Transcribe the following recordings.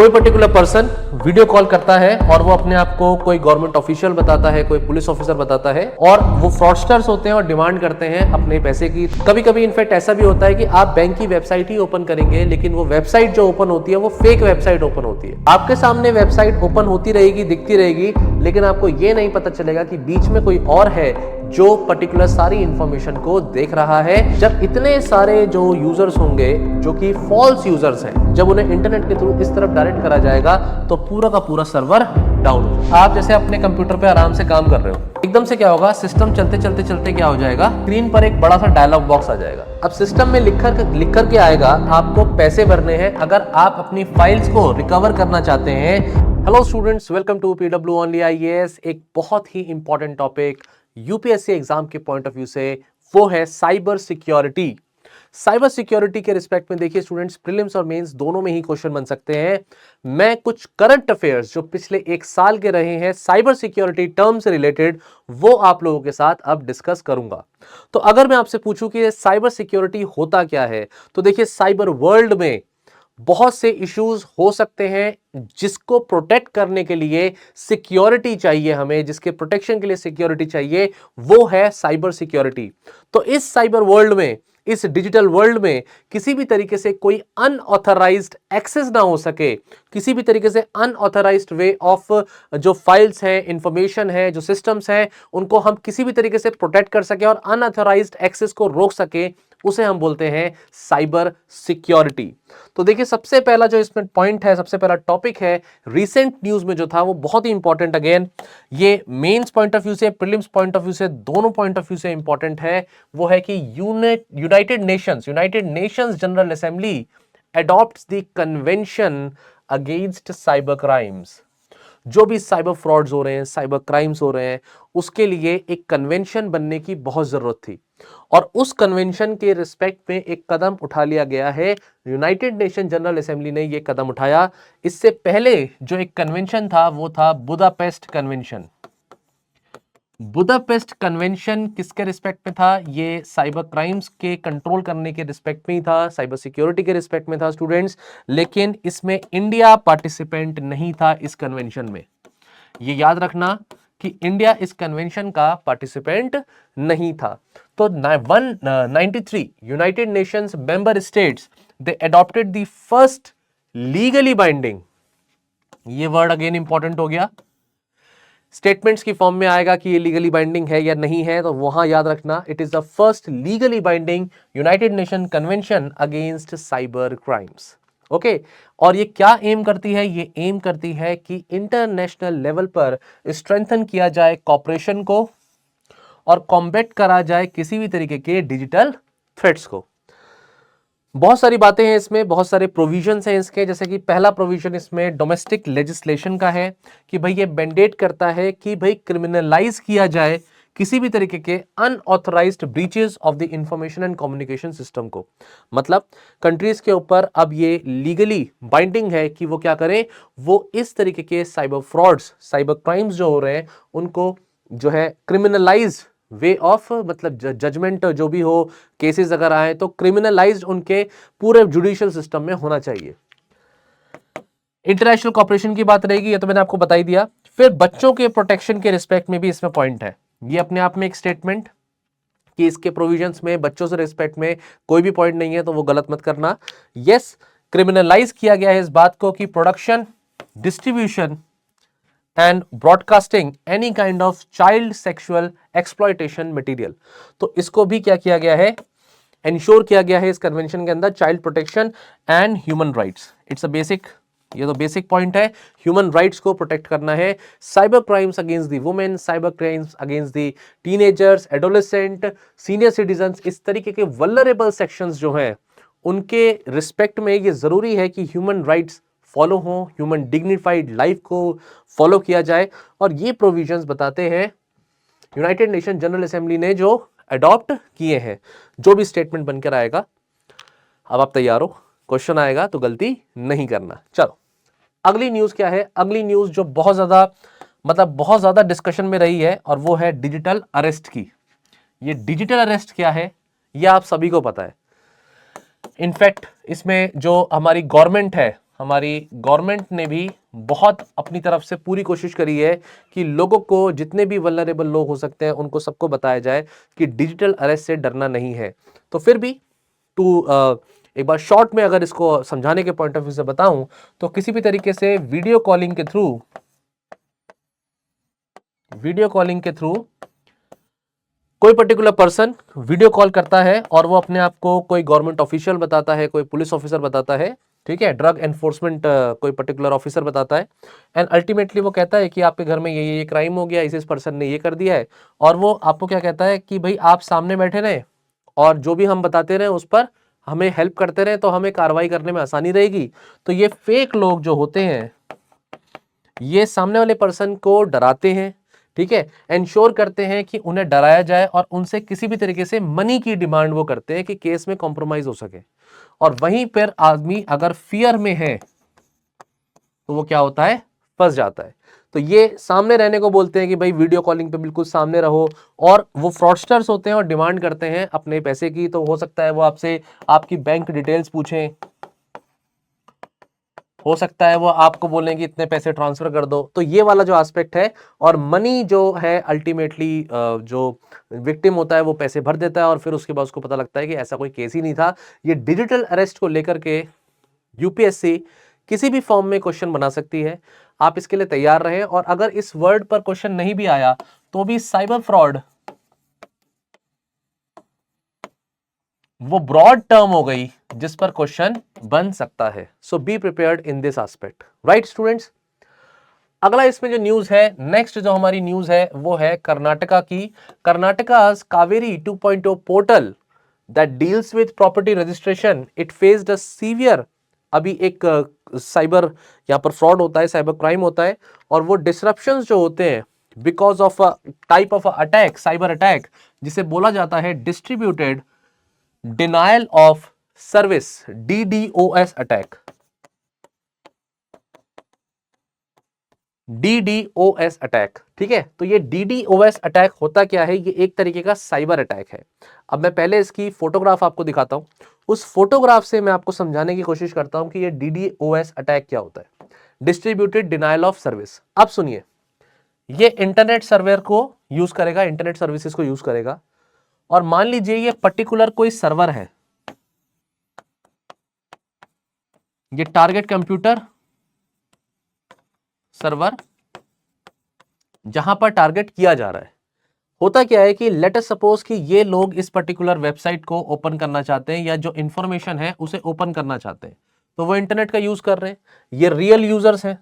कोई particular person video call करता है और वो अपने आप को कोई गवर्नमेंट ऑफिशियल बताता है, कोई पुलिस ऑफिसर बताता है और वो फ्रॉडस्टर्स होते हैं और डिमांड करते हैं अपने पैसे की। कभी कभी इनफैक्ट ऐसा भी होता है कि आप बैंक की वेबसाइट ही ओपन करेंगे लेकिन वो वेबसाइट जो ओपन होती है वो फेक वेबसाइट ओपन होती है। आपके सामने वेबसाइट ओपन होती रहेगी, दिखती रहेगी, लेकिन आपको ये नहीं पता चलेगा कि बीच में कोई और है जो पर्टिकुलर सारी इंफॉर्मेशन को देख रहा है। जब इतने सारे जो यूजर्स होंगे जो कि फॉल्स यूजर्स हैं, जब उन्हें इंटरनेट के थ्रू इस तरफ डायरेक्ट करा जाएगा तो पूरा का पूरा सर्वर डाउन हो जाएगा। आप जैसे अपने कंप्यूटर पे आराम से काम कर रहे हो, एकदम से क्या होगा, सिस्टम चलते चलते चलते क्या हो जाएगा, स्क्रीन पर एक बड़ा सा डायलॉग बॉक्स आ जाएगा। अब सिस्टम में लिख कर के आएगा आपको पैसे भरने हैं अगर आप अपनी फाइल्स को रिकवर करना चाहते हैं। Hello students, welcome to PW only IAS. एक बहुत ही इंपॉर्टेंट टॉपिक यूपीएससी एग्जाम के पॉइंट ऑफ व्यू से, वो है साइबर सिक्योरिटी। साइबर सिक्योरिटी के रिस्पेक्ट में देखिए स्टूडेंट्स, प्रीलिम्स और मेंस दोनों में ही क्वेश्चन बन सकते हैं। मैं कुछ करंट अफेयर्स जो पिछले एक साल के रहे हैं साइबर सिक्योरिटी टर्म से रिलेटेड, वो आप लोगों के साथ अब डिस्कस करूंगा। तो अगर मैं आपसे पूछूं कि साइबर सिक्योरिटी होता क्या है, तो देखिए साइबर वर्ल्ड में बहुत से इश्यूज हो सकते हैं जिसको प्रोटेक्ट करने के लिए सिक्योरिटी चाहिए, हमें जिसके प्रोटेक्शन के लिए सिक्योरिटी चाहिए, वो है साइबर सिक्योरिटी। तो इस साइबर वर्ल्ड में, इस डिजिटल वर्ल्ड में किसी भी तरीके से कोई अनऑथराइज्ड एक्सेस ना हो सके, किसी भी तरीके से अनऑथराइज्ड वे ऑफ जो फाइल्स हैं, इंफॉर्मेशन है, जो सिस्टम्स हैं, उनको हम किसी भी तरीके से प्रोटेक्ट कर सके और अनऑथराइज्ड एक्सेस को रोक सके, उसे हम बोलते हैं साइबर सिक्योरिटी। तो देखिए सबसे पहला जो इसमें पॉइंट है, सबसे पहला टॉपिक है, रिसेंट न्यूज में जो था वो बहुत ही इंपॉर्टेंट, अगेन ये मेंस पॉइंट ऑफ व्यू से, प्रीलिम्स पॉइंट ऑफ व्यू से, दोनों पॉइंट ऑफ व्यू से इंपॉर्टेंट है। वो है कि United Nations general assembly adopts the convention against cyber crimes। जो भी साइबर फ्रॉड्स हो रहे हैं, साइबर क्राइम्स हो रहे हैं, उसके लिए एक कन्वेंशन बनने की बहुत जरूरत थी और उस कन्वेंशन के रिस्पेक्ट में एक कदम उठा लिया गया है। यूनाइटेड नेशन जनरल असेंबली ने यह कदम उठाया। इससे पहले जो एक कन्वेंशन था वो था बुदापेस्ट कन्वेंशन। बुदापेस्ट कन्वेंशन किसके रिस्पेक्ट में था? ये साइबर क्राइम्स के कंट्रोल करने के रिस्पेक्ट में ही था, साइबर सिक्योरिटी के रिस्पेक्ट में था स्टूडेंट्स, लेकिन इसमें इंडिया पार्टिसिपेंट नहीं था इस कन्वेंशन में। ये याद रखना कि इंडिया इस कन्वेंशन का पार्टिसिपेंट नहीं था। तो 193 United Nations member states they adopted the first legally binding, ये वर्ड अगेन इंपॉर्टेंट हो गया, स्टेटमेंट्स की फॉर्म में आएगा कि ये लीगली बाइंडिंग है या नहीं है, तो वहां याद रखना it is the first legally binding United nation convention against cyber crimes. Okay, और ये क्या एम करती है? ये एम करती है कि इंटरनेशनल लेवल पर स्ट्रेंथन किया जाए कॉपरेशन को और कॉम्बैट करा जाए किसी भी तरीके के डिजिटल थ्रेट्स को। बहुत सारी बातें हैं इसमें, बहुत सारे प्रोविजंस हैं इसके, जैसे कि पहला प्रोविजन इसमें डोमेस्टिक लेजिस्लेशन का है कि भाई ये मैंडेट करता है कि भाई क्रिमिनलाइज किया जाए किसी भी तरीके के unauthorised breaches of the information and communication system को। मतलब कंट्रीज के ऊपर अब ये लीगली बाइंडिंग है कि वो क्या करें, वो इस तरीके के साइबर फ्रॉड्स, साइबर क्राइम्स जो हो रहे हैं उनको जो है क्रिमिनलाइज वे ऑफ, मतलब जजमेंट जो भी हो, केसेस अगर आए तो क्रिमिनलाइज्ड उनके पूरे जुडिशियल सिस्टम में होना चाहिए। इंटरनेशनल कॉपरेशन की बात रहेगी, ये तो मैंने आपको बता ही दिया। फिर बच्चों के प्रोटेक्शन के रिस्पेक्ट में भी इसमें पॉइंट है, ये अपने आप में एक स्टेटमेंट कि इसके प्रोविजंस में बच्चों से रिस्पेक्ट में कोई भी पॉइंट नहीं है तो वो गलत मत करना। यस, क्रिमिनलाइज किया गया है इस बात को कि production, distribution and broadcasting any kind of child sexual exploitation material। तो इसको भी क्या किया गया है, इंश्योर किया गया है इस कन्वेंशन के अंदर, child protection and human rights. It's a basic, ये तो बेसिक पॉइंट है, ह्यूमन राइट्स को प्रोटेक्ट करना है। Cyber crimes against the women, cyber crimes against the teenagers, adolescent, senior citizens, इस तरीके के वल्नरेबल सेक्शंस जो हैं उनके रिस्पेक्ट में ये जरूरी है कि ह्यूमन राइट्स फॉलो हो, ह्यूमन डिग्निफाइड लाइफ को फॉलो किया जाए। और ये प्रोविजंस बताते हैं यूनाइटेड नेशन जनरल असेंबली ने जो अडॉप्ट किए हैं। जो भी स्टेटमेंट बनकर आएगा, अब आप तैयार हो, क्वेश्चन आएगा तो गलती नहीं करना। चलो अगली न्यूज क्या है? अगली न्यूज जो बहुत ज्यादा, मतलब बहुत ज्यादा डिस्कशन में रही है, और वो है डिजिटल अरेस्ट की। ये डिजिटल अरेस्ट क्या है ये आप सभी को पता है। इनफैक्ट इसमें जो हमारी गवर्नमेंट है, हमारी गवर्नमेंट ने भी बहुत अपनी तरफ से पूरी कोशिश करी है कि लोगों को, जितने भी वल्नरेबल लोग हो सकते हैं, उनको सबको बताया जाए कि डिजिटल अरेस्ट से डरना नहीं है। तो फिर भी एक बार शॉर्ट में अगर इसको समझाने के पॉइंट ऑफ व्यू से बताऊं, तो किसी भी तरीके से वीडियो कॉलिंग के थ्रू कोई पर्टिकुलर पर्सन वीडियो कॉल करता है और वो अपने आप को कोई गवर्नमेंट ऑफिशियल बताता है, कोई पुलिस ऑफिसर बताता है, ठीक है, ड्रग एनफोर्समेंट कोई पर्टिकुलर ऑफिसर बताता है, एंड अल्टीमेटली वो कहता है कि आपके घर में ये क्राइम हो गया, इस पर्सन ने ये कर दिया है, और वो आपको क्या कहता है कि भाई आप सामने बैठे रहे और जो भी हम बताते रहे उस पर हमें हेल्प करते रहे, तो हमें कार्रवाई करने में आसानी रहेगी। तो ये फेक लोग जो होते हैं, ये सामने वाले पर्सन को डराते हैं, ठीक है, इंश्योर करते हैं कि उन्हें डराया जाए और उनसे किसी भी तरीके से मनी की डिमांड वो करते हैं कि केस में कॉम्प्रोमाइज हो सके। और वहीं पर आदमी अगर फियर में है तो वो क्या होता है, फंस जाता है। तो ये सामने रहने को बोलते हैं कि भाई वीडियो कॉलिंग पे बिल्कुल सामने रहो, और वो फ्रॉडस्टर्स होते हैं और डिमांड करते हैं अपने पैसे की। तो हो सकता है वो आपसे आपकी बैंक डिटेल्स पूछें, हो सकता है वो आपको बोलें कि इतने पैसे ट्रांसफर कर दो। तो ये वाला जो एस्पेक्ट है, और मनी जो है अल्टीमेटली जो विक्टिम होता है वो पैसे भर देता है और फिर उसके बाद उसको पता लगता है कि ऐसा कोई केस ही नहीं था। ये डिजिटल अरेस्ट को लेकर के यूपीएससी किसी भी फॉर्म में क्वेश्चन बना सकती है, आप इसके लिए तैयार रहें। और अगर इस वर्ड पर क्वेश्चन नहीं भी आया तो भी साइबर फ्रॉड वो ब्रॉड टर्म हो गई जिस पर क्वेश्चन बन सकता है। So be prepared in this aspect, right students. अगला इसमें जो न्यूज है, नेक्स्ट जो हमारी न्यूज है वो है कर्नाटका की। Karnataka Kaveri 2.0 portal that deals with property registration, it faced a severe, अभी एक साइबर यहां पर फ्रॉड होता है, साइबर क्राइम होता है, और वो डिसरप्शंस जो होते हैं because of a type of attack, cyber attack, जिसे बोला जाता है distributed denial of service, DDoS attack. DDoS attack, ठीक है। तो ये डीडीओएस अटैक होता क्या है, ये एक तरीके का साइबर अटैक है। अब मैं पहले इसकी फोटोग्राफ आपको दिखाता हूं, उस फोटोग्राफ से मैं आपको समझाने की कोशिश करता हूं कि ये डीडीओएस अटैक क्या होता है, डिस्ट्रीब्यूटेड डिनायल ऑफ सर्विस। अब सुनिए, ये इंटरनेट सर्वर को यूज करेगा, इंटरनेट सर्विसेज को यूज करेगा, और मान लीजिए ये पर्टिकुलर कोई सर्वर है, ये टारगेट कंप्यूटर सर्वर जहां पर टारगेट किया जा रहा है। होता क्या है कि लेट अस सपोज कि ये लोग इस पर्टिकुलर वेबसाइट को ओपन करना चाहते हैं, या जो इंफॉर्मेशन है उसे ओपन करना चाहते हैं, तो वो इंटरनेट का यूज कर रहे हैं, ये रियल यूजर्स हैं।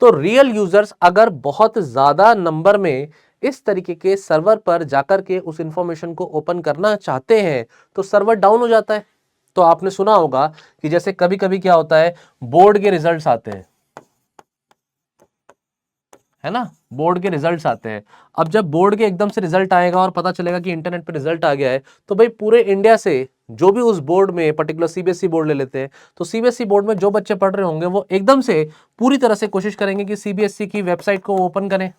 तो रियल यूजर्स अगर बहुत ज्यादा नंबर में इस तरीके के सर्वर पर जाकर के उस इंफॉर्मेशन को ओपन करना चाहते हैं तो सर्वर डाउन हो जाता है। तो आपने सुना होगा कि जैसे कभी कभी क्या होता है, बोर्ड के रिजल्ट्स आते हैं, है ना, बोर्ड के रिजल्ट्स आते हैं। अब जब बोर्ड के एकदम से रिजल्ट आएगा और पता चलेगा कि इंटरनेट पे रिजल्ट आ गया है, तो भाई पूरे इंडिया से जो भी उस बोर्ड में, पर्टिकुलर सीबीएसई बोर्ड ले लेते हैं, तो सीबीएसई बोर्ड में जो बच्चे पढ़ रहे होंगे वो एकदम से पूरी तरह से कोशिश करेंगे कि सीबीएसई की वेबसाइट को ओपन करें,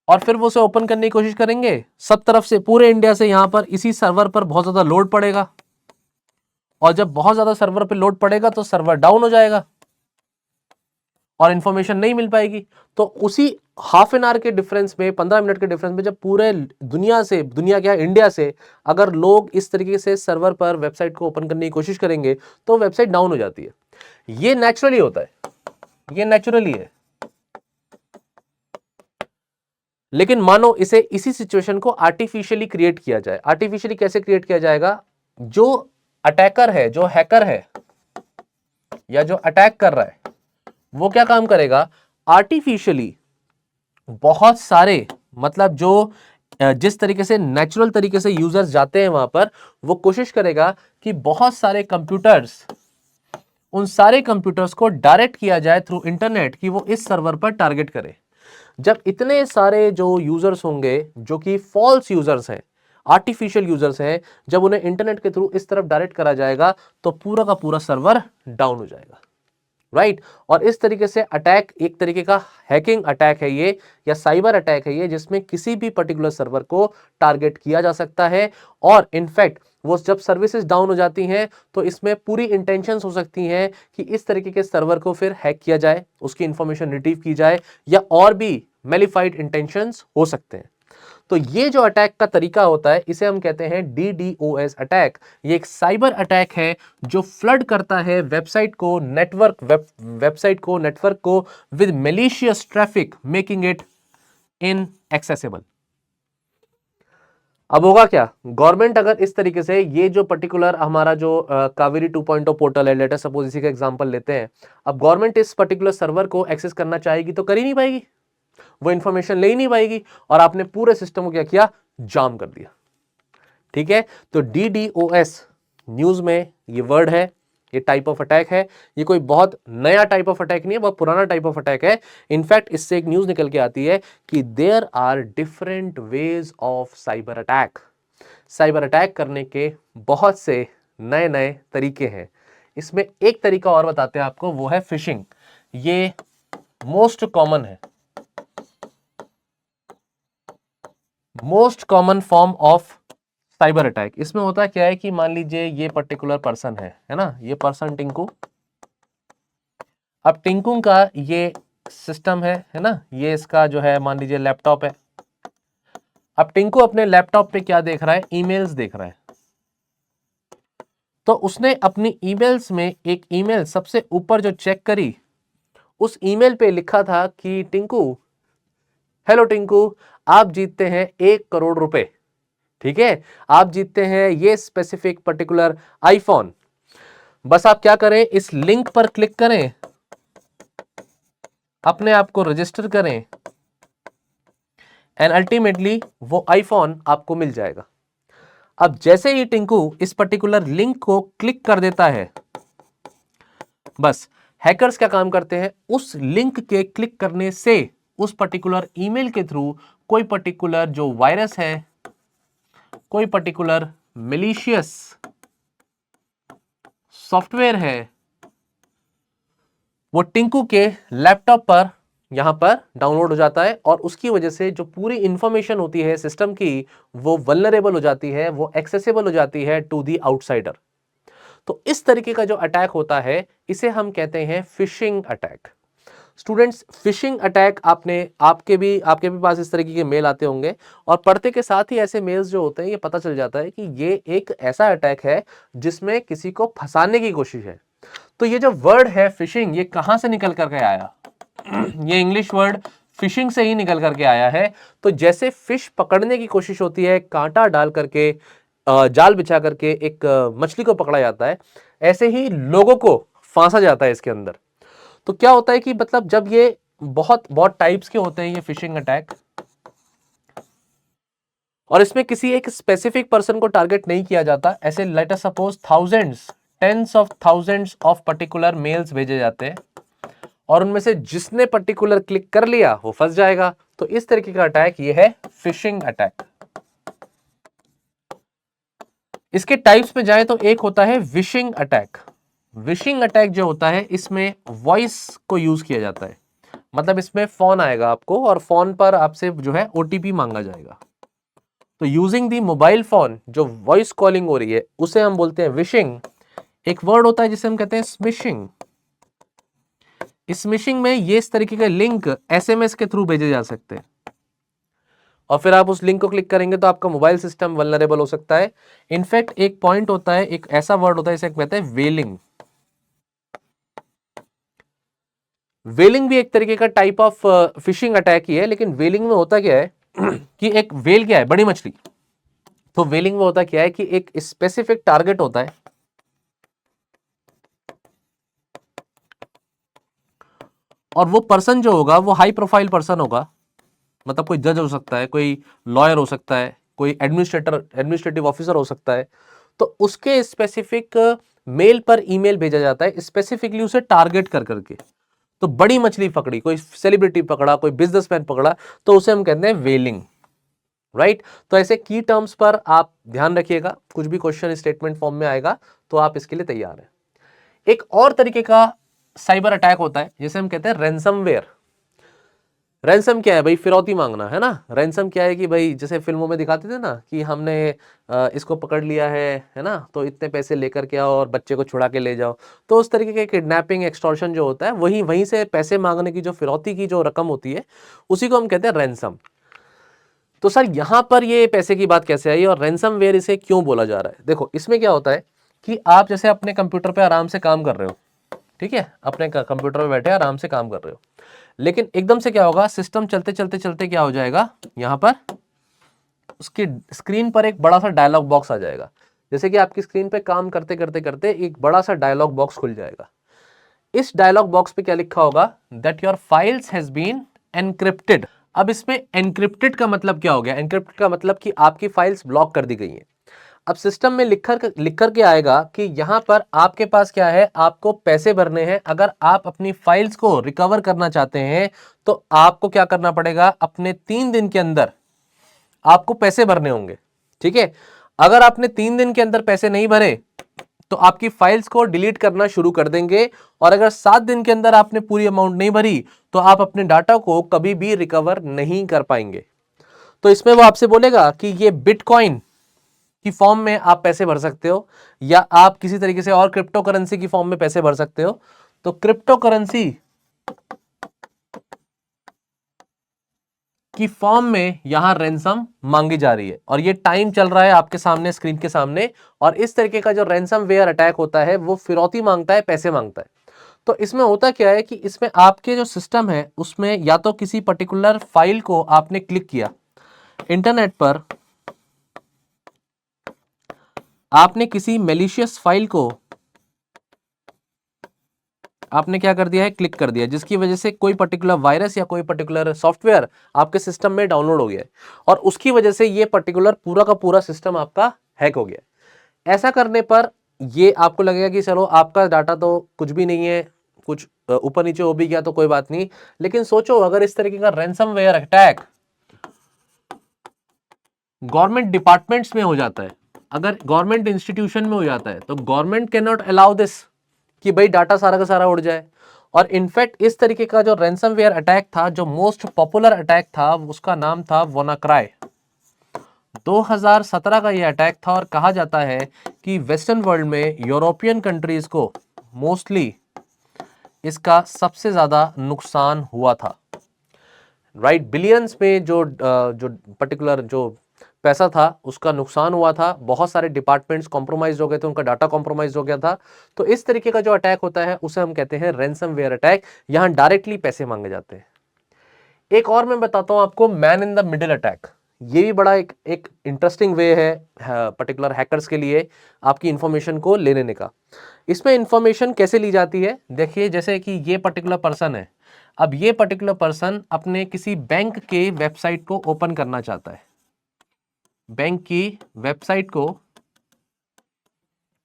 और फिर वो उसे ओपन करने की कोशिश करेंगे सब तरफ से, पूरे इंडिया से। यहां पर इसी सर्वर पर बहुत ज्यादा लोड पड़ेगा, और जब बहुत ज्यादा सर्वर पे लोड पड़ेगा तो सर्वर डाउन हो जाएगा और इंफॉर्मेशन नहीं मिल पाएगी। तो उसी हाफ एन आवर के डिफरेंस में, 15 मिनट के डिफरेंस में, जब पूरे दुनिया से, दुनिया क्या इंडिया से अगर लोग इस तरीके से सर्वर पर वेबसाइट को ओपन करने की कोशिश करेंगे तो वेबसाइट डाउन हो जाती है। ये नेचुरली होता है, ये नेचुरली है। लेकिन मानो इसे, इसी सिचुएशन को आर्टिफिशियली क्रिएट किया जाए। आर्टिफिशियली कैसे क्रिएट किया जाएगा, जो अटैकर है, जो हैकर है, या जो अटैक कर रहा है, वो क्या काम करेगा, आर्टिफिशियली बहुत सारे, मतलब जो जिस तरीके से नेचुरल तरीके से यूजर्स जाते हैं वहां पर, वो कोशिश करेगा कि बहुत सारे कंप्यूटर्स, उन सारे कंप्यूटर्स को डायरेक्ट किया जाए थ्रू इंटरनेट कि वो इस सर्वर पर टारगेट करे। जब इतने सारे जो यूजर्स होंगे जो कि फॉल्स यूजर्स हैं, आर्टिफिशियल यूजर्स हैं, जब उन्हें इंटरनेट के थ्रू इस तरफ डायरेक्ट करा जाएगा तो पूरा का पूरा सर्वर डाउन हो जाएगा, राइट। और इस तरीके से अटैक एक तरीके का हैकिंग अटैक है ये, या साइबर अटैक है ये, जिसमें किसी भी पर्टिकुलर सर्वर को टारगेट किया जा सकता है। और इनफैक्ट वो जब सर्विसेज डाउन हो जाती हैं तो इसमें पूरी इंटेंशंस हो सकती हैं कि इस तरीके के सर्वर को फिर हैक किया जाए, उसकी इंफॉर्मेशन रिट्रीव की जाए, या और भी मेलिफाइड इंटेंशंस हो सकते हैं। तो ये जो अटैक का तरीका होता है इसे हम कहते हैं DDoS अटैक। ये एक साइबर अटैक है जो फ्लड करता है वेबसाइट को, वेबसाइट को, नेटवर्क को with malicious traffic, making it inaccessible. अब होगा क्या, गवर्नमेंट अगर इस तरीके से ये जो पर्टिकुलर हमारा जो कावेरी 2.0 पोर्टल है, लेटर सपोज इसी का एग्जांपल लेते हैं, अब गवर्नमेंट इस पर्टिकुलर सर्वर को एक्सेस करना चाहेगी तो कर ही नहीं पाएगी, वो इंफॉर्मेशन ले ही नहीं पाएगी, और आपने पूरे सिस्टम को क्या किया, जाम कर दिया। ठीक है, तो DDoS न्यूज में ये वर्ड है, ये टाइप ऑफ अटैक है। ये कोई बहुत नया टाइप ऑफ अटैक नहीं है, बहुत पुराना टाइप ऑफ अटैक है। इनफैक्ट इससे एक न्यूज निकल के आती है कि there are different ways of cyber attack. Cyber attack करने के बहुत से नए नए तरीके हैं। इसमें एक तरीका और बताते हैं आपको, वो है फिशिंग। ये मोस्ट कॉमन है, most common form of cyber attack. इसमें होता क्या है कि मान लीजिए ये पर्टिकुलर पर्सन है ना, ये पर्सन टिंकू। अब टिंकू का ये सिस्टम है ना, ये इसका जो है मान लीजिए लैपटॉप है। अब टिंकू अपने लैपटॉप पे क्या देख रहा है, ईमेल्स देख रहा है। तो उसने अपनी ईमेल्स में एक ईमेल सबसे ऊपर जो चेक करी, उस ईमेल पे लिखा था कि टिंकू, हेलो टिंकू, आप जीतते हैं 1 करोड़ रुपए। ठीक है, आप जीतते हैं ये स्पेसिफिक पर्टिकुलर आईफोन। बस आप क्या करें, इस लिंक पर क्लिक करें, अपने आप को रजिस्टर करें, एंड अल्टीमेटली वो आईफोन आपको मिल जाएगा। अब जैसे ही टिंकू इस पर्टिकुलर लिंक को क्लिक कर देता है, बस हैकर्स क्या काम करते हैं, उस लिंक के क्लिक करने से उस पर्टिकुलर ईमेल के थ्रू कोई पर्टिकुलर जो वायरस है, कोई पर्टिकुलर मैलिशियस सॉफ्टवेयर है, वो टिंकू के लैपटॉप पर यहां पर डाउनलोड हो जाता है, और उसकी वजह से जो पूरी इंफॉर्मेशन होती है सिस्टम की, वो वल्नरेबल हो जाती है, वो एक्सेसिबल हो जाती है टू दी आउटसाइडर। तो इस तरीके का जो अटैक होता है इसे हम कहते हैं phishing attack. Students, phishing attack आपके भी पास इस तरीके के मेल आते होंगे, और पढ़ते के साथ ही ऐसे मेल्स जो होते हैं ये पता चल जाता है कि ये एक ऐसा अटैक है जिसमें किसी को फंसाने की कोशिश है। तो ये जो वर्ड है फिशिंग, ये कहां से निकल करके आया, ये इंग्लिश वर्ड फिशिंग से ही निकल करके आया है। तो जैसे फिश पकड़ने की कोशिश होती है, कांटा डाल करके, जाल बिछा करके एक मछली को पकड़ा जाता है, ऐसे ही लोगों को फांसा जाता है इसके अंदर। तो क्या होता है कि मतलब जब ये बहुत बहुत टाइप्स के होते हैं ये फिशिंग अटैक, और इसमें किसी एक स्पेसिफिक पर्सन को टारगेट नहीं किया जाता। ऐसे let us suppose thousands, tens of thousands of particular mails भेजे जाते हैं, और उनमें से जिसने पर्टिकुलर क्लिक कर लिया वो फंस जाएगा। तो इस तरीके का अटैक ये है फिशिंग अटैक। इसके टाइप्स में जाए तो एक होता है विशिंग अटैक। विशिंग अटैक जो होता है इसमें वॉइस को यूज किया जाता है, मतलब इसमें फोन आएगा आपको और फोन पर आपसे जो है ओटीपी मांगा जाएगा। तो यूजिंग दी मोबाइल फोन जो वॉइस कॉलिंग हो रही है उसे हम बोलते हैं विशिंग। एक वर्ड होता है जिसे हम कहते हैं स्मिशिंग। स्मिशिंग में ये इस तरीके के लिंक एसएमएस के थ्रू भेजे जा सकते हैं, और फिर आप उस लिंक को क्लिक करेंगे तो आपका मोबाइल सिस्टम वल्नरेबल हो सकता है। इनफैक्ट एक पॉइंट होता है, एक ऐसा वर्ड होता है इसे कहते हैं वेलिंग। वेलिंग भी एक तरीके का टाइप ऑफ फिशिंग अटैक ही है, लेकिन वेलिंग में होता क्या है कि एक वेल क्या है, बड़ी मछली। तो वेलिंग में होता क्या है कि एक स्पेसिफिक टारगेट होता है, और वो पर्सन जो होगा वो हाई प्रोफाइल पर्सन होगा, मतलब कोई जज हो सकता है, कोई लॉयर हो सकता है, कोई एडमिनिस्ट्रेटिव ऑफिसर हो सकता है। तो उसके स्पेसिफिक मेल पर ईमेल भेजा जाता है, स्पेसिफिकली उसे टारगेट कर करके। तो बड़ी मछली पकड़ी, कोई सेलिब्रिटी पकड़ा, कोई बिजनेसमैन पकड़ा, तो उसे हम कहते हैं वेलिंग, राइट। तो ऐसे की टर्म्स पर आप ध्यान रखिएगा, कुछ भी क्वेश्चन स्टेटमेंट फॉर्म में आएगा तो आप इसके लिए तैयार हैं। एक और तरीके का साइबर अटैक होता है जिसे हम कहते हैं रैंसमवेयर। रैंसम क्या है भाई? फिरौती मांगना, है ना। रैंसम क्या है कि भाई जैसे फिल्मों में दिखाते थे ना कि हमने इसको पकड़ लिया है ना, तो इतने पैसे लेकर के आओ और बच्चे को छुड़ा के ले जाओ। तो उस तरीके के किडनैपिंग, एक्सटॉर्शन जो होता है, वहीं से पैसे मांगने की जो फिरौती की जो रकम होती है, उसी को हम कहते हैं रैंसम। तो सर यहां पर ये पैसे की बात कैसे आई और रैंसमवेयर इसे क्यों बोला जा रहा है? देखो इसमें क्या होता है कि आप जैसे अपने कंप्यूटर पे आराम से काम कर रहे हो, ठीक है, अपने कंप्यूटर पे बैठे आराम से काम कर रहे हो, लेकिन एकदम से क्या होगा, सिस्टम चलते चलते चलते क्या हो जाएगा, यहां पर उसकी स्क्रीन पर एक बड़ा सा डायलॉग बॉक्स आ जाएगा। जैसे कि आपकी स्क्रीन पे काम करते करते करते एक बड़ा सा डायलॉग बॉक्स खुल जाएगा। इस डायलॉग बॉक्स पे क्या लिखा होगा, that your files has been encrypted. अब इसमें एनक्रिप्टेड का मतलब क्या हो गया? एनक्रिप्टेड का मतलब कि आपकी फाइल्स ब्लॉक कर दी गई हैं। अब सिस्टम में लिख कर के आएगा कि यहां पर आपके पास क्या है, आपको पैसे भरने हैं। अगर आप अपनी फाइल्स को रिकवर करना चाहते हैं तो आपको क्या करना पड़ेगा, अपने 3 दिन के अंदर आपको पैसे भरने होंगे, ठीक है। अगर आपने 3 दिन के अंदर पैसे नहीं भरे तो आपकी फाइल्स को डिलीट करना शुरू कर देंगे, और अगर 7 दिन के अंदर आपने पूरी अमाउंट नहीं भरी तो आप अपने डाटा को कभी भी रिकवर नहीं कर पाएंगे। तो इसमें वो आपसे बोलेगा कि ये बिटकॉइन की फॉर्म में आप पैसे भर सकते हो, या आप किसी तरीके से और क्रिप्टो करेंसी की फॉर्म में पैसे भर सकते हो। तो क्रिप्टो करेंसी की फॉर्म में यहां रैंसम मांगी जा रही है, और ये टाइम चल रहा है आपके सामने, स्क्रीन के सामने। और इस तरीके का जो रैंसम वेयर अटैक होता है वो फिरौती मांगता है, पैसे मांगता है। तो इसमें होता क्या है कि इसमें आपके जो सिस्टम है उसमें या तो किसी पर्टिकुलर फाइल को आपने क्लिक किया इंटरनेट पर, आपने किसी मेलिशियस फाइल को आपने क्या कर दिया है, क्लिक कर दिया, जिसकी वजह से कोई पर्टिकुलर वायरस या कोई पर्टिकुलर सॉफ्टवेयर आपके सिस्टम में डाउनलोड हो गया है, और उसकी वजह से ये पर्टिकुलर पूरा का पूरा सिस्टम आपका हैक हो गया है। ऐसा करने पर ये आपको लगेगा कि चलो आपका डाटा तो कुछ भी नहीं है, कुछ ऊपर नीचे हो भी गया तो कोई बात नहीं। लेकिन सोचो अगर इस तरीके का रैंसमवेयर अटैक गवर्नमेंट डिपार्टमेंट्स में हो जाता है, अगर गवर्नमेंट इंस्टीट्यूशन में हो जाता है, तो government can not allow this कि भाई डाटा सारा का सारा उड़ जाए। और इनफैक्ट इस तरीके का जो रैंसमवेयर अटैक था, जो मोस्ट पॉपुलर अटैक था, उसका नाम था WannaCry। 2017 का यह अटैक था, और कहा जाता है कि वेस्टर्न वर्ल्ड में यूरोपियन कंट्रीज को मोस्टली इसका सबसे ज्यादा नुकसान हुआ था। राइट, बिलियंस में जो पर्टिकुलर जो पैसा था उसका नुकसान हुआ था। बहुत सारे डिपार्टमेंट्स कॉम्प्रोमाइज हो गए थे, उनका डाटा कॉम्प्रोमाइज हो गया था। तो इस तरीके का जो अटैक होता है उसे हम कहते हैं रैंसमवेयर अटैक। यहां डायरेक्टली पैसे मांगे जाते हैं। एक और मैं बताता हूं आपको, man in the middle attack. ये भी बड़ा एक इंटरेस्टिंग वे है पर्टिकुलर हैकर्स के लिए आपकी इंफॉर्मेशन को ले लेने का। इसमें इंफॉर्मेशन कैसे ली जाती है, देखिए जैसे कि ये पर्टिकुलर पर्सन है। अब ये पर्टिकुलर पर्सन अपने किसी बैंक के वेबसाइट को ओपन करना चाहता है, बैंक की वेबसाइट को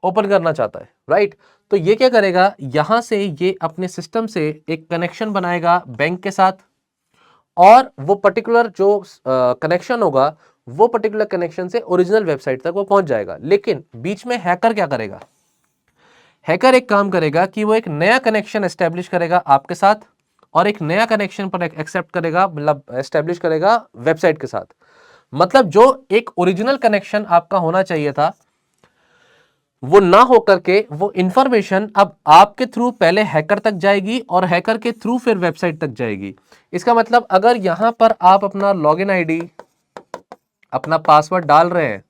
ओपन करना चाहता है, राइट। तो ये क्या करेगा, यहां से ये अपने सिस्टम से एक कनेक्शन बनाएगा बैंक के साथ, और वो पर्टिकुलर जो कनेक्शन होगा, वो पर्टिकुलर कनेक्शन से ओरिजिनल वेबसाइट तक वो पहुंच जाएगा। लेकिन बीच में हैकर क्या करेगा, हैकर एक काम करेगा कि वो एक नया कनेक्शन एस्टेब्लिश करेगा आपके साथ, और एक नया कनेक्शन पर एक्सेप्ट करेगा, मतलब एस्टेब्लिश करेगा वेबसाइट के साथ। मतलब जो एक ओरिजिनल कनेक्शन आपका होना चाहिए था वो ना हो करके वो इंफॉर्मेशन अब आपके थ्रू पहले हैकर तक जाएगी, और हैकर के थ्रू फिर वेबसाइट तक जाएगी। इसका मतलब अगर यहां पर आप अपना लॉगिन आईडी, अपना पासवर्ड डाल रहे हैं,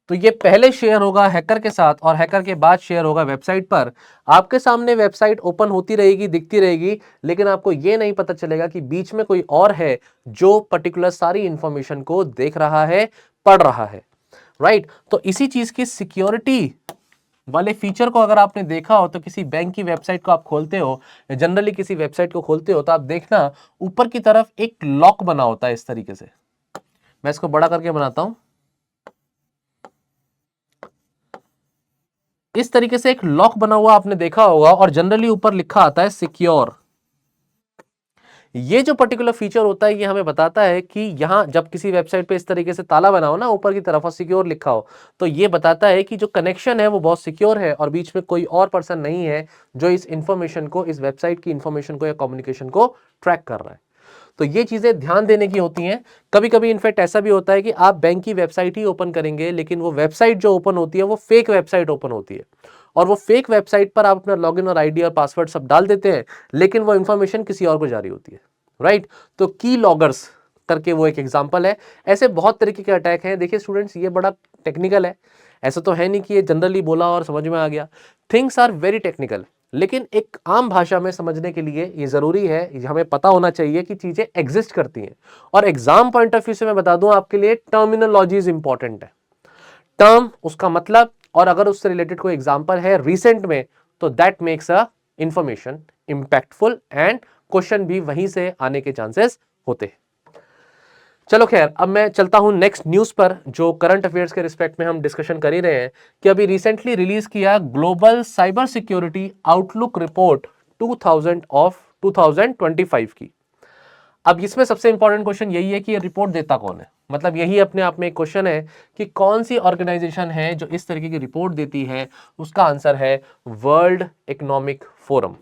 तो ये पहले शेयर होगा हैकर के साथ, और हैकर के बाद शेयर होगा वेबसाइट पर। आपके सामने वेबसाइट ओपन होती रहेगी, दिखती रहेगी, लेकिन आपको ये नहीं पता चलेगा कि बीच में कोई और है जो पर्टिकुलर सारी इंफॉर्मेशन को देख रहा है, पढ़ रहा है, राइट। तो इसी चीज की सिक्योरिटी वाले फीचर को अगर आपने देखा हो, तो किसी बैंक की वेबसाइट को आप खोलते हो, जनरली किसी वेबसाइट को खोलते हो, तो आप देखना ऊपर की तरफ एक लॉक बना होता है इस तरीके से। मैं इसको बड़ा करके बनाता हूं, इस तरीके से एक लॉक बना हुआ आपने देखा होगा, और जनरली ऊपर लिखा आता है सिक्योर। ये जो पर्टिकुलर फीचर होता है ये हमें बताता है कि यहाँ जब किसी वेबसाइट पे इस तरीके से ताला बना हो ना ऊपर की तरफ और सिक्योर लिखा हो, तो ये बताता है कि जो कनेक्शन है वो बहुत सिक्योर है और बीच में कोई और पर्सन नहीं है जो इस इंफॉर्मेशन को, इस वेबसाइट की इंफॉर्मेशन को या कम्युनिकेशन को ट्रैक कर रहा है। तो ये चीजें ध्यान देने की होती हैं। कभी कभी इनफैक्ट ऐसा भी होता है कि आप बैंक की वेबसाइट ही ओपन करेंगे लेकिन वो वेबसाइट जो ओपन होती है वो फेक वेबसाइट ओपन होती है और वो फेक वेबसाइट पर आप अपना लॉगिन और आईडी और पासवर्ड सब डाल देते हैं लेकिन वो इंफॉर्मेशन किसी और को जारी होती है, राइट। तो की लॉगर्स करके वो एक एग्जांपल है। ऐसे बहुत तरीके के अटैक हैं। देखिए स्टूडेंट्स, ये बड़ा टेक्निकल है, ऐसा तो है नहीं कि ये जनरली बोला और समझ में आ गया। थिंग्स आर वेरी टेक्निकल, लेकिन एक आम भाषा में समझने के लिए ये जरूरी है, हमें पता होना चाहिए कि चीजें एग्जिस्ट करती हैं। और एग्जाम पॉइंट ऑफ व्यू से मैं बता दूं आपके लिए, टर्मिनोलॉजीज इंपॉर्टेंट है। टर्म, उसका मतलब, और अगर उससे रिलेटेड कोई एग्जांपल है रिसेंट में तो that makes a information impactful and question भी वहीं से आने के चांसेस होते हैं। चलो खैर, अब मैं चलता हूं नेक्स्ट न्यूज पर, जो करंट अफेयर्स के रिस्पेक्ट में हम डिस्कशन कर ही रहे हैं कि अभी रिसेंटली रिलीज किया global cyber security outlook report 2025 की। अब इसमें सबसे इंपॉर्टेंट क्वेश्चन यही है कि ये रिपोर्ट देता कौन है। मतलब यही अपने आप में एक क्वेश्चन है कि कौन सी ऑर्गेनाइजेशन है जो इस तरीके की रिपोर्ट देती है। उसका आंसर है world economic forum.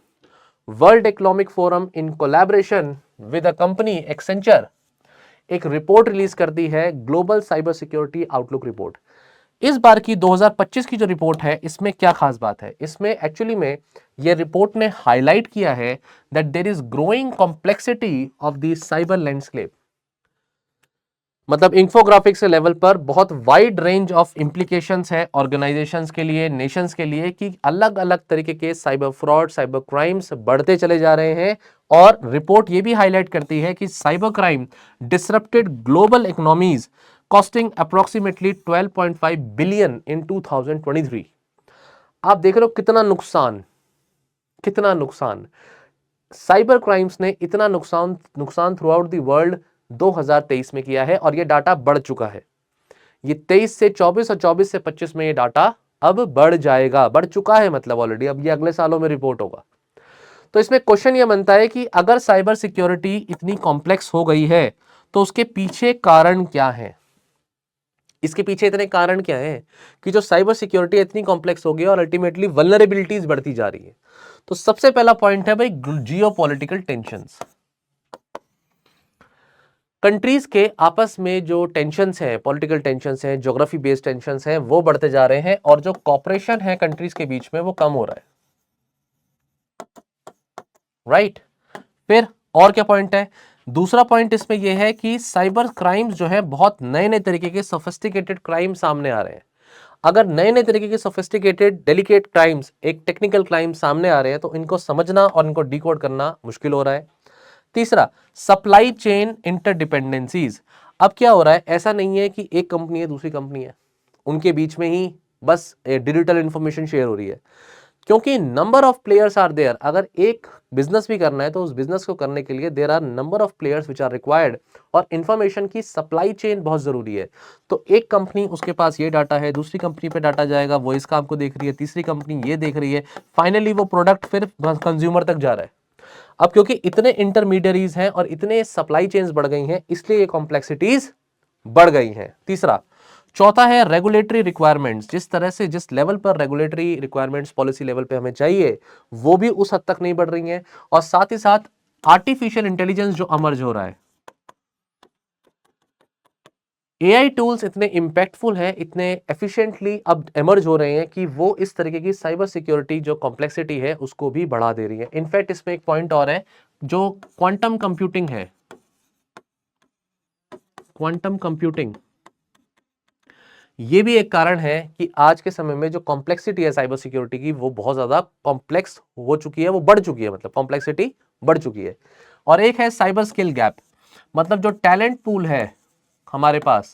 World economic forum in collaboration with a company Accenture एक रिपोर्ट रिलीज कर दी है, global cyber security outlook report. इस बार की 2025 की जो रिपोर्ट है इसमें क्या खास बात है, इसमें एक्चुअली में ये रिपोर्ट ने हाईलाइट किया है that there is growing complexity of the cyber landscape. मतलब इंफोग्राफिक्स के लेवल पर बहुत वाइड रेंज ऑफ इंप्लीकेशंस है ऑर्गेनाइजेशंस के लिए, नेशंस के लिए, कि अलग अलग तरीके के साइबर फ्रॉड, साइबर क्राइम्स बढ़ते चले जा रहे हैं। और रिपोर्ट ये भी हाईलाइट करती है कि cyber crime disrupted global economies costing approximately 12.5 billion in 2023। आप देख रहे हो कितना नुकसान, कितना नुकसान। साइबर क्राइम्स ने इतना नुकसान नुकसान थ्रू आउट द वर्ल्ड 2023 में किया है और यह डाटा बढ़ चुका है। ये 23 से 24 और 24 से 25 में ये डाटा अब बढ़ जाएगा, बढ़ चुका है मतलब ऑलरेडी, अब ये अगले सालों में रिपोर्ट होगा। तो इसमें क्वेश्चन ये बनता है कि अगर साइबर सिक्योरिटी इतनी कॉम्प्लेक्स हो गई है तो उसके पीछे कारण क्या है। इसके पीछे इतने कारण क्या है कि जो साइबर सिक्योरिटी इतनी कॉम्प्लेक्स हो गई और अल्टीमेटली वल्नरेबिलिटीज बढ़ती जा रही है। तो सबसे पहला पॉइंट है भाई जियोपॉलिटिकल टेंशंस। कंट्रीज के आपस में जो टेंशंस हैं, पॉलिटिकल टेंशंस हैं, ज्योग्राफी बेस्ड टेंशंस हैं, वो बढ़ते जा रहे हैं और जो कॉपरेशन है कंट्रीज के बीच में वो कम हो रहा है, राइट। फिर और क्या पॉइंट है, दूसरा पॉइंट इसमें यह है कि साइबर क्राइम्स जो है बहुत नए नए तरीके के सोफिस्टिकेटेड क्राइम सामने आ रहे हैं। अगर नए नए तरीके के सोफिस्टिकेटेड डेलिकेट क्राइम्स, एक टेक्निकल क्राइम सामने आ रहे हैं तो इनको समझना और इनको डिकोड करना मुश्किल हो रहा है। तीसरा, सप्लाई चेन इंटरडिपेंडेंसीज। अब क्या हो रहा है, ऐसा नहीं है कि एक कंपनी है दूसरी कंपनी है उनके बीच में ही बस डिजिटल इंफॉर्मेशन शेयर हो रही है, क्योंकि number of players are there. अगर एक बिजनेस भी करना है तो उस बिजनेस को करने के लिए there are number of players which are required और इंफॉर्मेशन की सप्लाई चेन बहुत जरूरी है। तो एक कंपनी, उसके पास ये डाटा है, दूसरी कंपनी पे डाटा जाएगा, वो इस काम को देख रही है, तीसरी कंपनी ये देख रही है, फाइनली वो प्रोडक्ट फिर कंज्यूमर तक जा रहा है। अब क्योंकि इतने इंटरमीडियरीज हैं और इतने सप्लाई चेन्स बढ़ गई हैं इसलिए ये कॉम्प्लेक्सिटीज बढ़ गई हैं। तीसरा, चौथा है रेगुलेटरी रिक्वायरमेंट्स। जिस तरह से, जिस लेवल पर रेगुलेटरी रिक्वायरमेंट्स पॉलिसी लेवल पे हमें चाहिए वो भी उस हद तक नहीं बढ़ रही हैं। और साथ ही साथ आर्टिफिशियल इंटेलिजेंस जो अमर्ज हो रहा है, एआई टूल्स इतने इंपैक्टफुल हैं, इतने एफिशिएंटली अब एमर्ज हो रहे हैं कि वो इस तरीके की साइबर सिक्योरिटी जो कॉम्प्लेक्सिटी है उसको भी बढ़ा दे रही है। इनफैक्ट इसमें एक पॉइंट और है जो क्वांटम कंप्यूटिंग है। क्वांटम कंप्यूटिंग ये भी एक कारण है कि आज के समय में जो कॉम्प्लेक्सिटी है साइबर सिक्योरिटी की वो बहुत ज्यादा कॉम्प्लेक्स हो चुकी है, वो बढ़ चुकी है, मतलब कॉम्प्लेक्सिटी बढ़ चुकी है। और एक है साइबर स्किल गैप, मतलब जो टैलेंट पूल है हमारे पास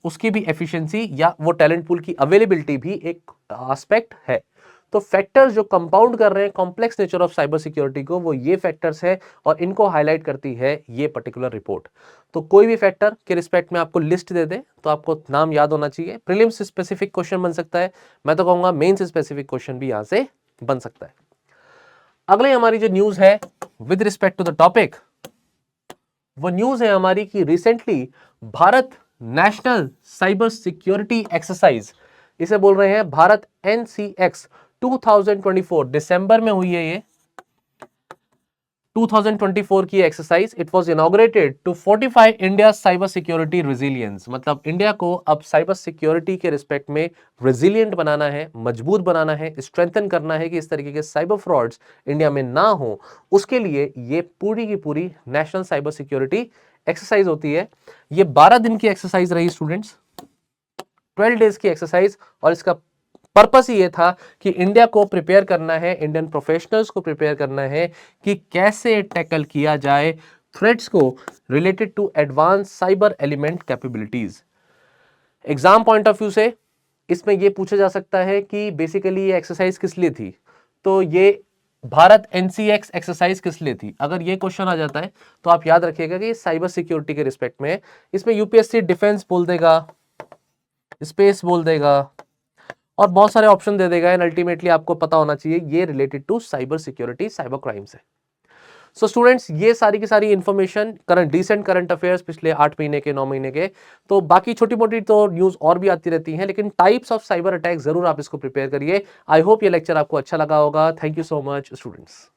उसकी भी एफिशिएंसी या वो टैलेंट पूल की अवेलेबिलिटी भी एक एस्पेक्ट है। तो फैक्टर्स जो कंपाउंड कर रहे हैं complex nature of cyber security को, वो ये फैक्टर्स है और इनको हाईलाइट करती है ये पर्टिकुलर रिपोर्ट। तो कोई भी फैक्टर के रिस्पेक्ट में आपको लिस्ट दे दे तो आपको नाम याद होना चाहिए। प्रीलिम्स स्पेसिफिक क्वेश्चन बन सकता है, मैं तो कहूंगा मेंस स्पेसिफिक क्वेश्चन भी यहां से बन सकता है। अगले हमारी जो न्यूज है with respect to the topic, वो न्यूज है हमारी कि recently Bharat national cyber security exercise, इसे बोल रहे हैं भारत NCX 2024, दिसंबर में हुई है ये 2024 की exercise. It was inaugurated to fortify India cyber security resilience, मतलब इंडिया को अब साइबर सिक्योरिटी के रिस्पेक्ट में रेजिलियंट बनाना है, मजबूत बनाना है, स्ट्रेंथन करना है कि इस तरीके के साइबर फ्रॉड्स इंडिया में ना हो। उसके लिए ये पूरी की पूरी नेशनल साइबर सिक्योरिटी एक्सरसाइज होती है। ये 12 दिन की एक्सरसाइज रही स्टूडेंट्स, 12 डेज की एक्सरसाइज, और इसका पर्पस ये था कि इंडिया को प्रिपेयर करना है, इंडियन प्रोफेशनल्स को प्रिपेयर करना है कि कैसे टैकल किया जाए थ्रेट्स को related to advance cyber element capabilities. Exam point of view से इसमें यह पूछा जा सकता है कि बेसिकली ये एक्सरसाइज किस लिए थी, तो ये भारत NCX एक्सरसाइज किस लिए थी। अगर ये क्वेश्चन आ जाता है तो आप याद रखिएगा कि साइबर सिक्योरिटी के रिस्पेक्ट में इसमें यूपीएससी डिफेंस बोल देगा, स्पेस बोल देगा, और बहुत सारे ऑप्शन दे देगा, एंड अल्टीमेटली आपको पता होना चाहिए ये related to cyber security, cyber crimes है। सो स्टूडेंट्स, ये सारी की सारी इंफॉर्मेशन रिसेंट करंट अफेयर्स पिछले 8 महीने के, 9 महीने के, तो बाकी छोटी मोटी तो न्यूज और भी आती रहती हैं, लेकिन टाइप्स ऑफ साइबर अटैक जरूर आप इसको प्रिपेयर करिए। आई होप ये लेक्चर आपको अच्छा लगा होगा। Thank you so much students.